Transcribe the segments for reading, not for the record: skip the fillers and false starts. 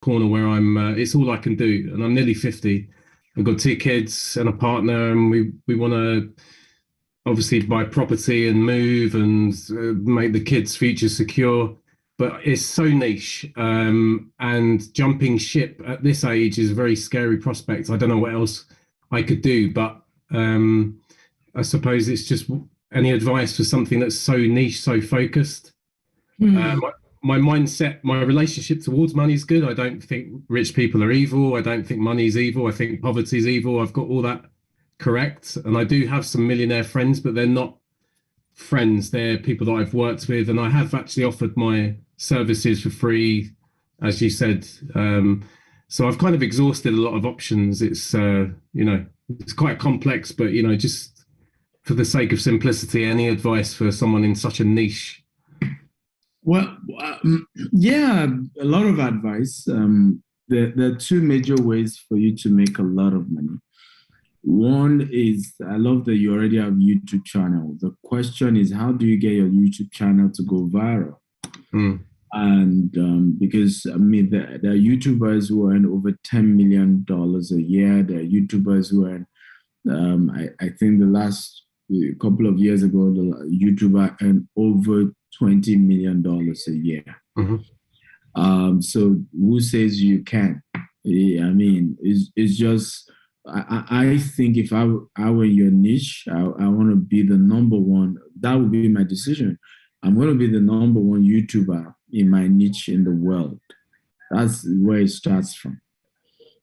corner where it's all I can do, and I'm nearly 50. I've got 2 kids and a partner, and we want to obviously buy property and move and make the kids' future secure. But it's so niche, and jumping ship at this age is a very scary prospect. I don't know what else I could do, but I suppose it's just any advice for something that's so niche, so focused. My mindset, my relationship towards money is good. I don't think rich people are evil. I don't think money's evil. I think poverty's evil. I've got all that correct. And I do have some millionaire friends, but they're not friends. They're people that I've worked with. And I have actually offered my services for free, as you said. So I've kind of exhausted a lot of options. It's, it's quite complex, but, just for the sake of simplicity, any advice for someone in such a niche? Well, yeah, a lot of advice. There are 2 major ways for you to make a lot of money. One is, I love that you already have YouTube channel. The question is, how do you get your YouTube channel to go viral? And because, there are YouTubers who earn over $10 million a year. There are YouTubers who earn, I think the last couple of years ago, the YouTuber earned over $20 million a year. So who says you can? It's just, I think if I were your niche, I want to be the number one. That would be my decision. I'm going to be the number one YouTuber in my niche in the world. That's where it starts from.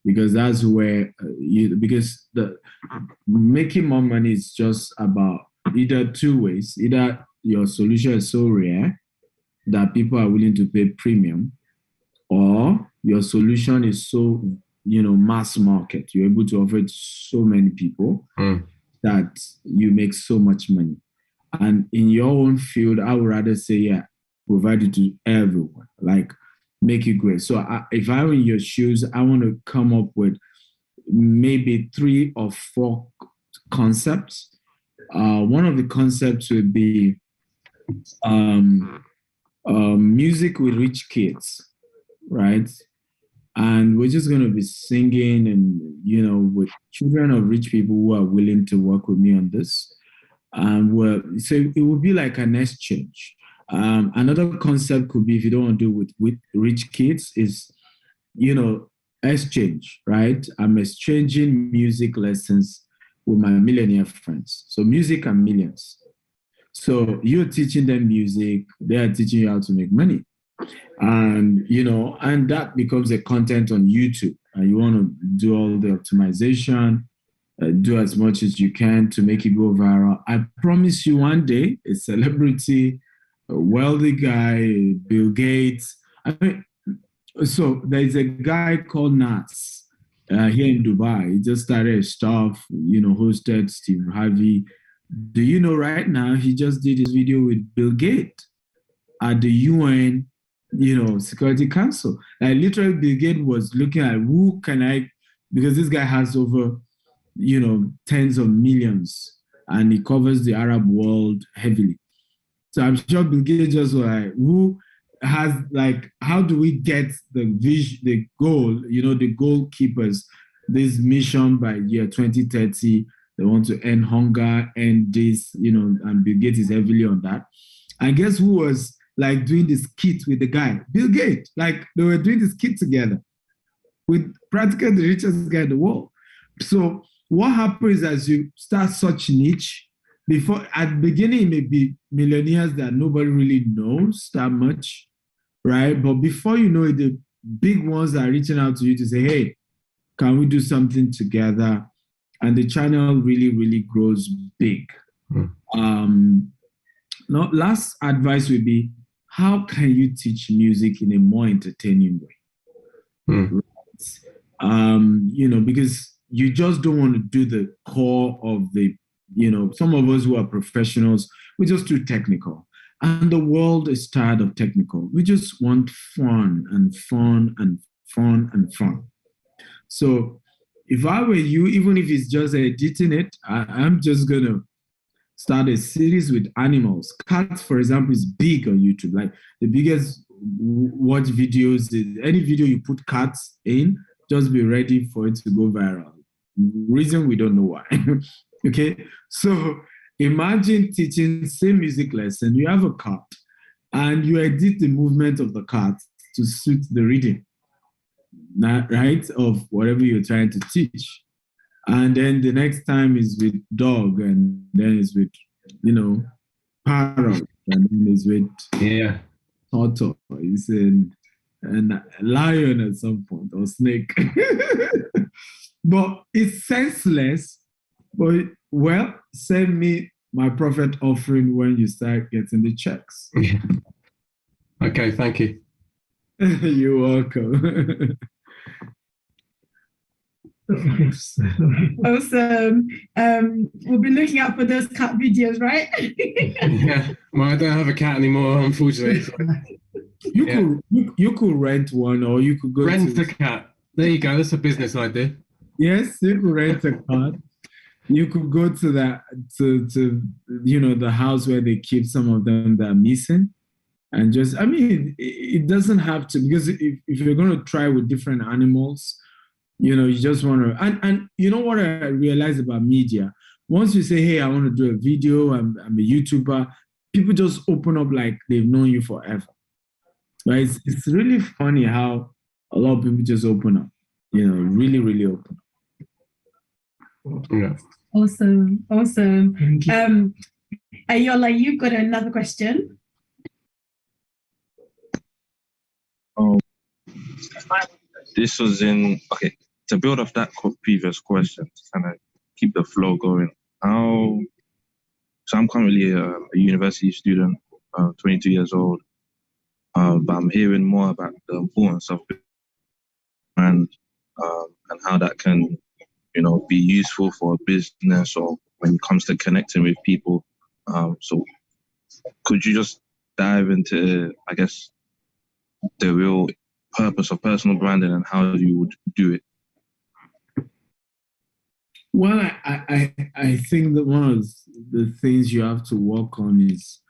Because that's where because the making more money is just about either 2 ways. Either your solution is so rare that people are willing to pay premium, or your solution is so, mass market. You're able to offer it to so many people that you make so much money. And in your own field, I would rather say, provide it to everyone, like make it great. So if I were in your shoes, I want to come up with maybe 3 or 4 concepts. One of the concepts would be music with rich kids, right? And we're just going to be singing and, with children of rich people who are willing to work with me on this. So it would be like an exchange. Another concept could be, if you don't want to do with rich kids, is, exchange, right? I'm exchanging music lessons with my millionaire friends. So music and millions. So you're teaching them music, they are teaching you how to make money. And, and that becomes a content on YouTube. And you want to do all the optimization, do as much as you can to make it go viral. I promise you one day, a celebrity, a wealthy guy, Bill Gates. So there's a guy called Nas here in Dubai. He just started stuff, hosted Steve Harvey. Do you know right now, he just did his video with Bill Gates at the UN, Security Council. Like literally Bill Gates was looking at who can I, because this guy has over, tens of millions and he covers the Arab world heavily. So I'm sure Bill Gates just was like, who has how do we get the vision, the goal, the goalkeepers, this mission by year 2030, they want to end hunger, end this, and Bill Gates is heavily on that. And guess who was doing this kit with the guy? Bill Gates. They were doing this kit together with practically the richest guy in the world. So what happens as you start such niche, before at the beginning, it may be millionaires that nobody really knows that much, right? But before you know it, the big ones are reaching out to you to say, hey, can we do something together? And the channel really, really grows big. Now, last advice would be, how can you teach music in a more entertaining way? Right? Because you just don't want to do the core of the, some of us who are professionals, we're just too technical. And the world is tired of technical. We just want fun and fun and fun and fun. So if I were you, even if it's just editing it, I'm just going to start a series with animals. Cats, for example, is big on YouTube. Like the biggest watch videos. Any video you put cats in, just be ready for it to go viral. Reason we don't know why. Okay, so imagine teaching same music lesson. You have a cat, and you edit the movement of the cat to suit the reading, right, of whatever you're trying to teach. And then the next time is with dog, and then it's with, parrot, and then it's with tortoise and a lion at some point, or snake. But it's senseless. But, well, send me my prophet offering when you start getting the checks. Okay, thank you. You're welcome. Awesome. We'll be looking out for those cat videos, right? Yeah. Well, I don't have a cat anymore, unfortunately. So. You could rent one, or you could go rent a cat. There you go. That's a business idea. Yes, you could rent a cat. You could go to the house where they keep some of them that are missing, and it doesn't have to, because if you're going to try with different animals, you just want to, and you know what I realized about media? Once you say, hey, I want to do a video, I'm a YouTuber, people just open up like they've known you forever. Right? It's really funny how a lot of people just open up, really, really open up. Yeah. Awesome. Ayola, you've got another question. This was to build off that previous question, to kind of keep the flow going. So I'm currently a university student, 22 years old, but I'm hearing more about the importance of brand and how that can, be useful for a business or when it comes to connecting with people. So could you just dive into, I guess, the real purpose of personal branding and how you would do it? Well, I think that one of the things you have to work on is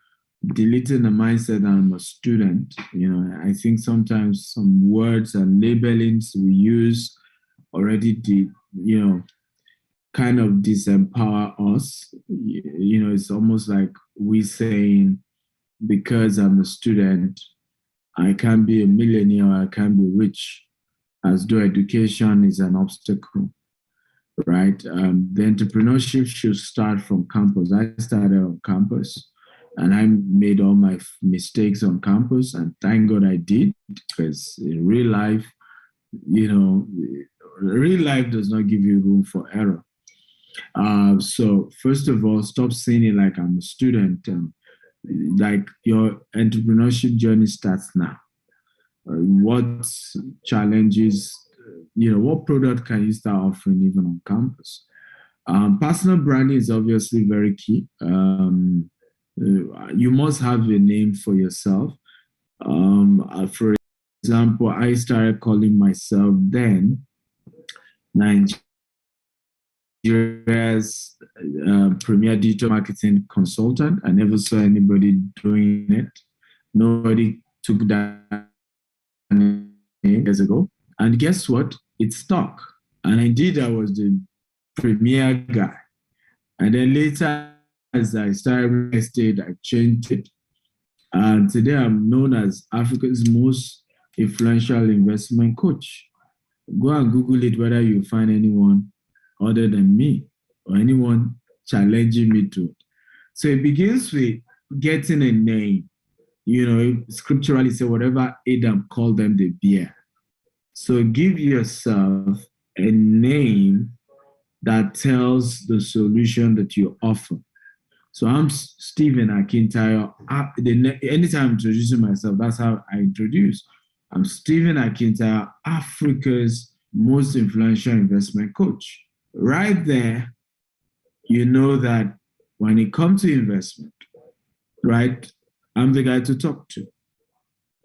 deleting the mindset that I'm a student. I think sometimes some words and labelings we use already kind of disempower us. It's almost like we saying, because I'm a student, I can't be a millionaire, or I can't be rich, as though education is an obstacle. Right? The entrepreneurship should start from campus. I started on campus, and I made all my mistakes on campus, and thank God I did, because in real life, real life does not give you room for error. So first of all, stop saying it like I'm a student. Like your entrepreneurship journey starts now. What challenges, what product can you start offering even on campus? Personal branding is obviously very key. You must have a name for yourself. For example, I started calling myself then Nigeria's premier digital marketing consultant. I never saw anybody doing it. Nobody took that name years ago. And guess what? It stuck. And indeed, I was the premier guy. And then later, as I started real estate, I changed it. And today I'm known as Africa's most influential investment coach. Go and Google it, whether you find anyone other than me or anyone challenging me to it. So it begins with getting a name. Scripturally say, whatever Adam called them, they bear. So give yourself a name that tells the solution that you offer. So I'm Stephen Akintayo. Anytime I'm introducing myself, that's how I introduce. I'm Stephen Akintayo, Africa's most influential investment coach. Right there, you know that when it comes to investment, right, I'm the guy to talk to,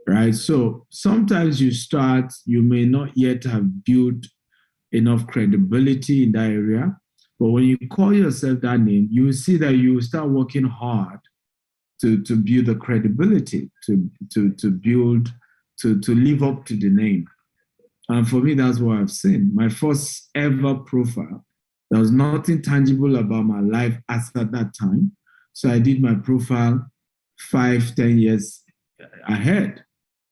right? So sometimes you may not yet have built enough credibility in that area, but when you call yourself that name, you will see that you will start working hard to build the credibility, to build, to live up to the name. And for me, that's what I've seen. My first ever profile, there was nothing tangible about my life as at that time. So I did my profile 5-10 years ahead.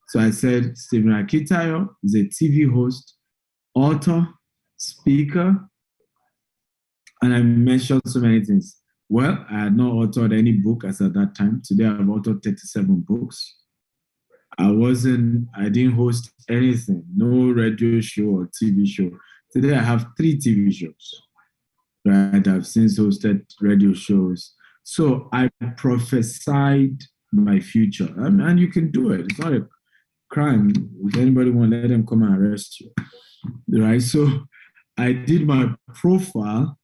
So I said, Stephen Akintayo is a TV host, author, speaker, and I mentioned so many things. Well, I had not authored any book as at that time. Today I've authored 37 books. I didn't host anything, no radio show or TV show. Today I have 3 TV shows, right? I've since hosted radio shows. So I prophesied my future. And you can do it. It's not a crime. If anybody wants, let them come and arrest you, right? So I did my profile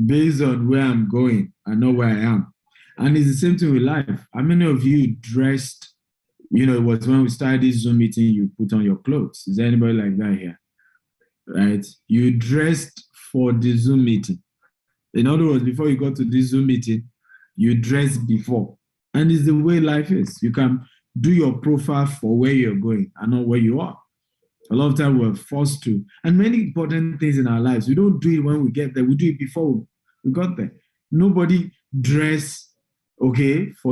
based on where I'm going. I know where I am. And it's the same thing with life. How many of you dressed, it was when we started this Zoom meeting, you put on your clothes. Is there anybody like that here? Right? You dressed for the Zoom meeting. In other words, before you got to this Zoom meeting, you dressed before. And it's the way life is. You can do your profile for where you're going and not where you are. A lot of times we're forced to. And many important things in our lives, we don't do it when we get there. We do it before we got there. Nobody dress, for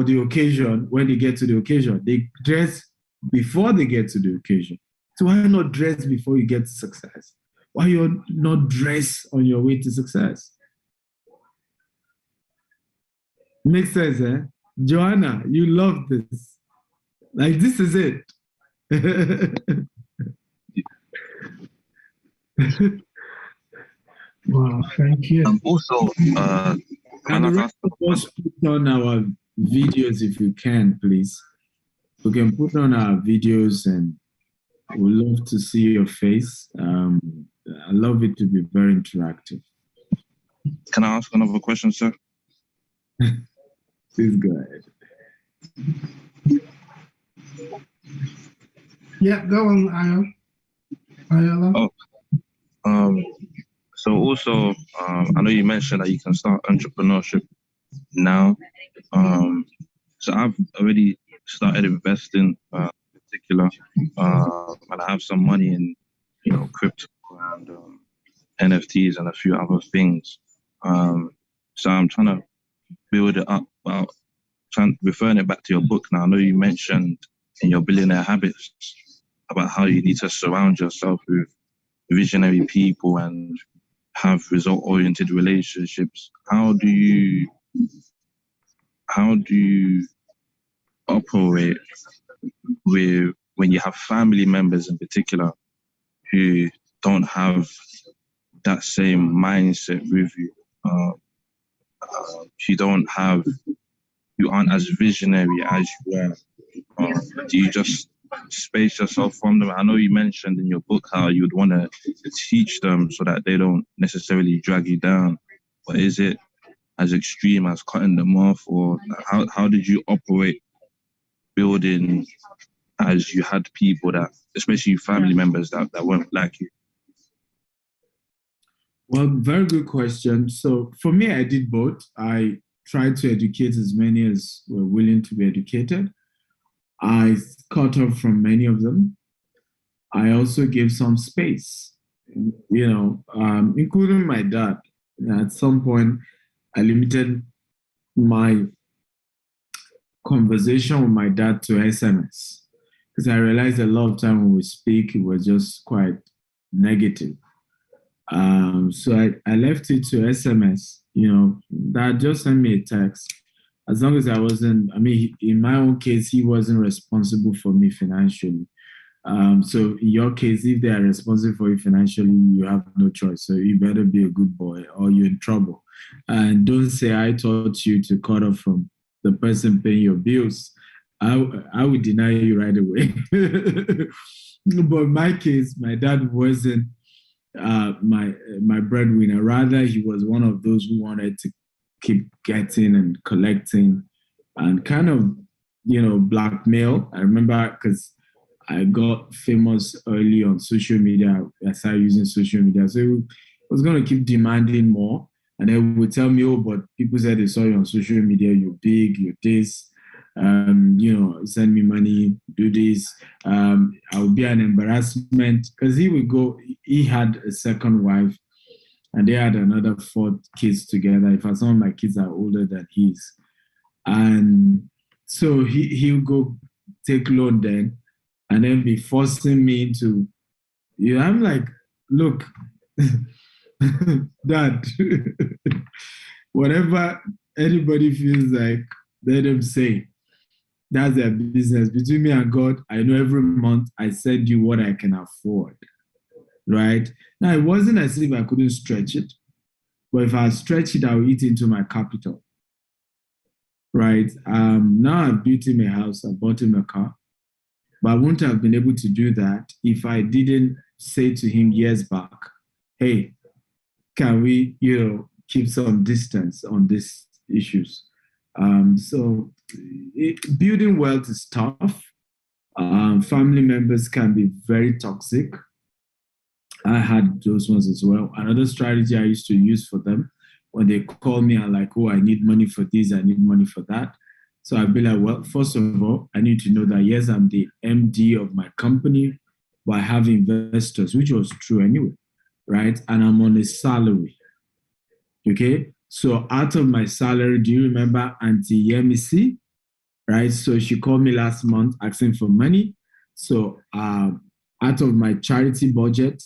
the occasion when they get to the occasion. They dress before they get to the occasion. So why not dress before you get to success? Why you not dress on your way to success? Makes sense, eh? Joanna, you love this. Like, this is it. Wow, thank you. Also, And the rest of us put on our videos if you can, please. We can put on our videos and we'd love to see your face. I love it to be very interactive. Can I ask another question, sir? Please go ahead. Yeah, go on, Ayala. So also, I know you mentioned that you can start entrepreneurship now. So I've already started investing, in particular, and I have some money in, crypto and NFTs and a few other things. So I'm trying to build it up. Referring it back to your book now, I know you mentioned in your Billionaire Habits about how you need to surround yourself with visionary people and have result-oriented relationships. How do you operate with when you have family members in particular who don't have that same mindset with you? You aren't as visionary as you were. Do you just space yourself from them? I know you mentioned in your book how you'd want to teach them so that they don't necessarily drag you down, but is it as extreme as cutting them off, or how did you operate building as you had people that, especially family members that weren't like you? Well, very good question. So for me, I did both. I tried to educate as many as were willing to be educated. I cut off from many of them. I also gave some space, including my dad. At some point, I limited my conversation with my dad to SMS because I realized a lot of time when we speak, it was just quite negative. So I left it to SMS. Dad, just send me a text. As long as I wasn't, in my own case, he wasn't responsible for me financially. So in your case, if they are responsible for you financially, you have no choice. So you better be a good boy or you're in trouble. And don't say I taught you to cut off from the person paying your bills. I would deny you right away. But in my case, my dad wasn't my breadwinner. Rather, he was one of those who wanted to keep getting and collecting and kind of, blackmail. I remember because I got famous early on social media. I started using social media. So I was going to keep demanding more. And they would tell me, oh, but people said they saw you on social media, you're big, you're this. Send me money, do this. I will be an embarrassment because he had a second wife and they had another 4 kids together. In fact, some of my kids are older than his. And so he'll go take loan then and then be forcing me into, I'm like, look, Dad, whatever anybody feels like, let them say. That's their business. Between me and God, I know every month I send you what I can afford, right? Now, it wasn't as if I couldn't stretch it, but if I stretch it, I'll eat into my capital, right? Now I've built him a house, I bought him a car, but I wouldn't have been able to do that if I didn't say to him years back, hey, can we, keep some distance on these issues? Building wealth is tough. Family members can be very toxic. I had those ones as well. Another strategy I used to use for them when they call me and like, oh, I need money for this, I need money for that. So I'd be like, well, first of all, I need to know that yes, I'm the MD of my company, but I have investors, which was true anyway, right? And I'm on a salary. Okay. So out of my salary, do you remember Auntie Yemisi? Right. So she called me last month asking for money. So out of my charity budget,